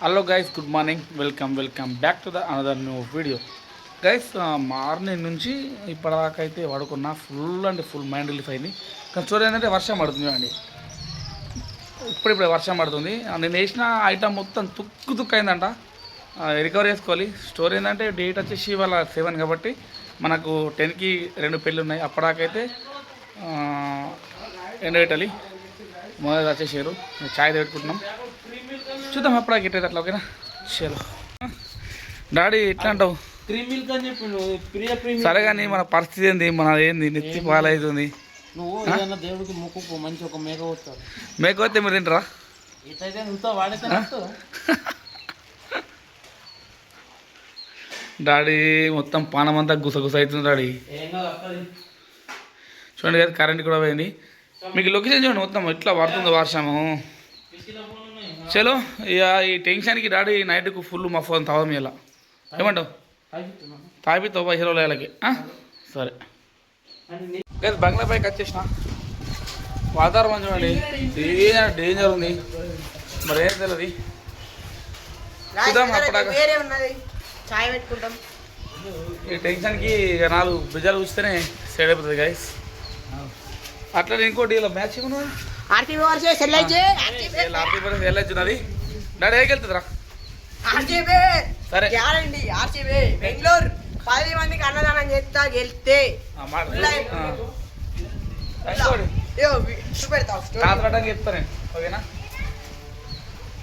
Hello guys, good morning. Welcome back to the another new video. Guys, morning నుంచి ఇప్పటిదాకా అయితే పడుకున్నా. Full mind relief అయింది. కానీ స్టోరీ ఏంటంటే వర్షం పడుతుంది అండి. ఇప్పుడిప్పుడే వర్షం పడుతుంది. నేను వేసిన ఐటమ్ మొత్తం తుక్కు అయిందంట. రికవర్ చేసుకోవాలి. స్టోరీ ఏంటంటే డేట్ వచ్చేసి ఇవాళ 7 కాబట్టి మనకు 10కి 2 పెళ్ళి ఉన్నాయి. అప్పటిదాకైతే ఎండ పెట్టాలి. మొదలు వచ్చేసారు. ఛాయ్ పెట్టుకుంటున్నాం. చూద్దాం అప్పుడా గిట్టేది అట్లా. ఓకేనా? చలో. డాడీ ఎట్లా అంటావు? సరే కానీ మన పరిస్థితి ఏంది? మనది ఏంది? నెత్తి పాలవుతుంది. దేవుడికి మొక్కు మంచి ఒక మేక వస్తారు. మేక వస్తే మీరు తింటారా? డాడీ మొత్తం పానం అంతా గుసగుస అవుతుంది. డాడీ చూడండి కదా, కరెంట్ కూడా పోయింది. మీకు లొకేషన్ చూడండి, మొత్తం ఎట్లా పడుతుంది వర్షము. చలో, ఇక ఈ టెన్షన్కి డాడీ నైట్కు ఫుల్ మా ఫోన్ తాగం. ఇలా ఏమంటావు? తాగిపిస్తావు పైసలు వాళ్ళకి. సరే కదా, బంగ్లా పైకి వచ్చేసిన. వాతావరణం చూడండి, డేంజర్ ఉంది. మరి ఏం తెలియదు. చూద్దాం అప్పటిదాకా. ఈ టెన్షన్కి 4 బిజాలు చూస్తేనే సెట్ అయిపోతుంది గైస్. అట్లా ఇంకోటి ఇలా మ్యాచ్ ఏమన్నా వెళ్ళొచ్చున్నది. డాడీ ఏకెళ్తుందిరా? సరే, బెంగళూరు 10 మందికి అన్నదానం చేస్తా గెలిస్తే కాదరడానికి చెప్తా నేను. ఓకేనా?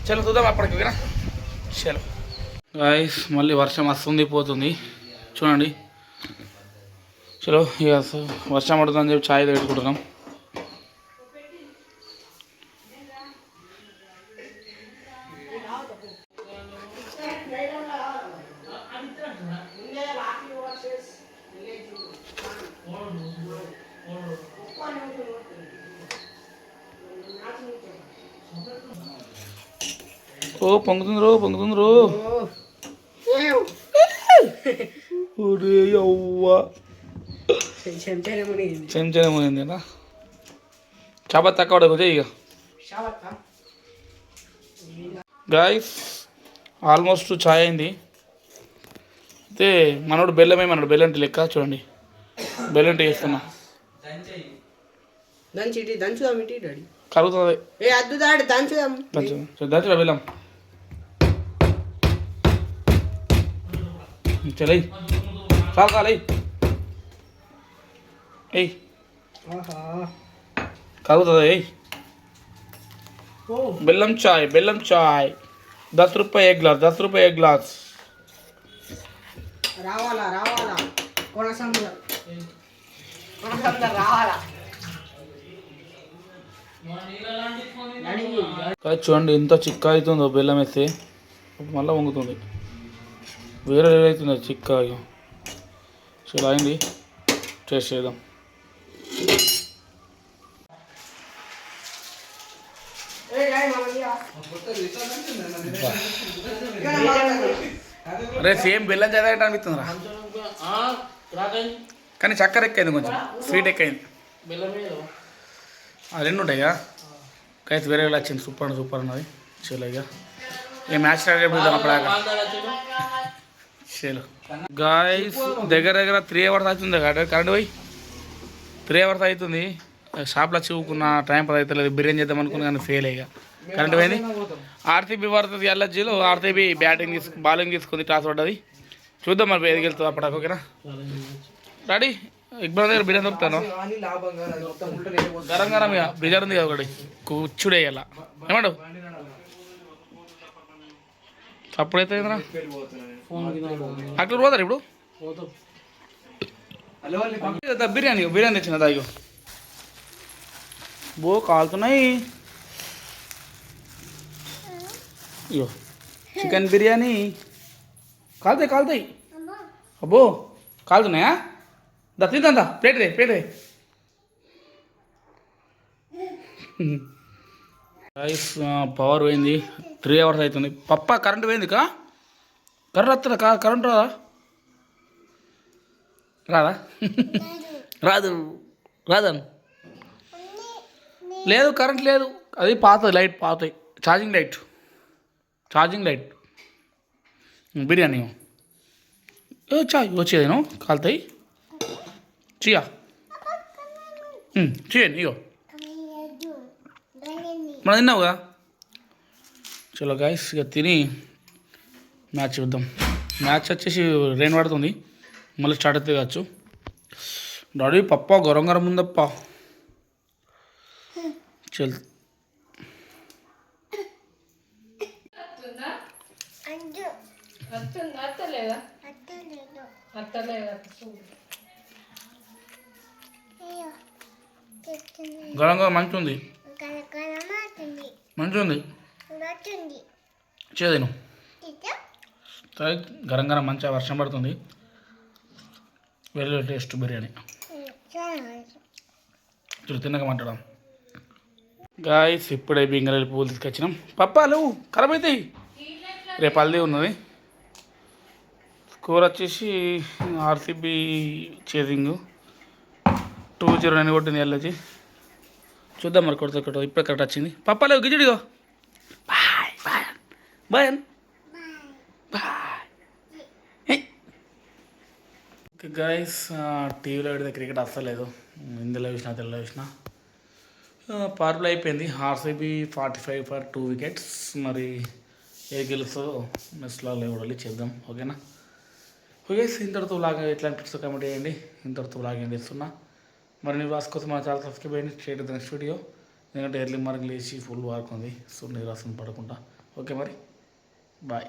చలో చూద్దాం అప్పటికి. ఓకేనా? చలో గాయ్స్, మళ్ళీ వర్షం వస్తుంది పోతుంది చూడండి. చలో, ఇక వర్షం పడుతుందని చెప్పి ఛాయ్ పెట్టుకుంటున్నాం. ఓ పొంగుతుందిరో. చెంచనే పోయింది అలా. చేప తక్కువ పడకపోతే ఇక గాయస్ ఆల్మోస్ట్ ఛాయ్ అయింది. అయితే మనోడు బెల్లమే, మనోడు బెల్లం టీ లెక్క. చూడండి, బెల్లం టీ వేస్తున్నా. కలుగుతుంది. దంచుదా బెల్లం. చలై చాలు కాలై. ఎయ్ కలుగుతుంది. ఎయ్ బెల్లం చాయ్ 10 రూపాయ एक ग्लास. చూడండి ఎంత చిక్క అవుతుందో బెల్లం వేస్తే. మళ్ళీ వంగుతుంది. వేరే అవుతుంది చిక్క. చాలా అయింది. టేస్ట్ చేద్దాం. అరే సేమ్ బెల్లం చదివేట అనిపిస్తుందిరా, కానీ చక్కెర ఎక్కైంది, కొంచెం స్వీట్ ఎక్కైంది. అది 2 ఉంటాయి కదా. కైతే వేరే వచ్చింది. సూపర్ అన్నది. చలో ఇక ఏ మ్యాచ్ స్టార్ట్ అయిపోతాం అప్పటిదాకా. చలో గాయస్, దగ్గర 3 అవర్స్ అవుతుంది కరెంట్ పోయి. 3 అవర్స్ అవుతుంది. షాప్లో చూకున్న టైం పది అవుతలేదు. బిర్యానీ చేద్దాం అనుకున్నా కానీ ఫెయిల్ అయ్యా. కరెంట్ పోయింది. ఆర్సీబీ పడుతుంది. ఎల్ఎస్జీలో ఆర్సీబీ బౌలింగ్ తీసుకుంది. టాస్ పడ్డది. చూద్దాం మరి ఏది వెళ్తుంది అప్పటికి. ఓకేనా? డాడీ ఇబ్బంది దగ్గర బిర్యానీ దొరుకుతాను. గరం ఇక బిజార్ ఉంది కదా ఒకటి, కూర్చుడే ఇలా. ఏమంటావు? అప్పుడైతే అక్కడ పోతారు ఇప్పుడు. బిర్యానీ తెచ్చిన దాయో బో కాలుతున్నాయి. అయ్యో చికెన్ బిర్యానీ కాలుతాయి. అబ్బో కాలుతున్నాయా? తిందా ప్లేట్ దే. పవర్ పోయింది. 3 అవర్స్ అవుతుంది. పప్ప కరెంట్ పోయింది. కరెంట్ వస్తుందా? కరెంట్ రాదా? రాదని లేదు, కరెంట్ లేదు. అది పాతది light, charging charging light biryani చాయ్ వచ్చేదేను కాలుతాయి చియా చేయండి ఇగో మనం తిన్నావుగా చలో గాయస్ ఇక తిని మ్యాచ్ చూద్దాం మ్యాచ్ వచ్చేసి రెయిన్ పడుతుంది మళ్ళీ స్టార్ట్ అవుతుంది కావచ్చు డాడీ పప్ప గరం గరం ఉందప్ప చల్ గరం గరం మంచిగా ఉంది మంచిగా ఉంది చేదేను గరం గరం మంచిగా వర్షం పడుతుంది వెరీ టేస్ట్ బిర్యానీ చూడు తిన్నగా మాట్లాడడం గాయస్ ఇప్పుడే బింగళి పువ్వులు తీసుకొచ్చినాం పప్పాలు ఖరాబ్ అవుతాయి రేపు హల్దీ ఉన్నది స్కోర్ వచ్చేసి ఆర్సీబీ చేసింగ్ 2-0 కొట్టింది వెళ్ళొచ్చి చూద్దాం మరి కొడుతూ ఇప్పుడే కరెక్ట్ వచ్చింది పప్పాలు గిజుడిగో bye bye bye bye okay guys టీవీలో పెడితే క్రికెట్ అస్సలేదు ఇందులో చూసినా తెల్ల చూసినా పార్పుల్ అయిపోయింది ఆర్సీబీ 45 ఫర్ 2 వికెట్స్ మరి ఏ గెలుస్తుందో మెస్లో కూడా చేద్దాం ఓకేనా ఓకే ఇంతటితో లాగా ఎట్లా అనిపిస్తుందో కామెంట్ చేయండి ఇంతటితో లాగా ఏం చేస్తున్నా మరి నీ వాస్ కోసం మన ఛానల్ సబ్స్క్రైబ్ అయ్యింది స్ట్రేట్ నెక్స్ట్ వీడియో ఎందుకంటే ఎర్లీ మార్నింగ్ లేచి ఫుల్ వర్క్ ఉంది సో నీరాసం పడకుండా ఓకే మరి బాయ్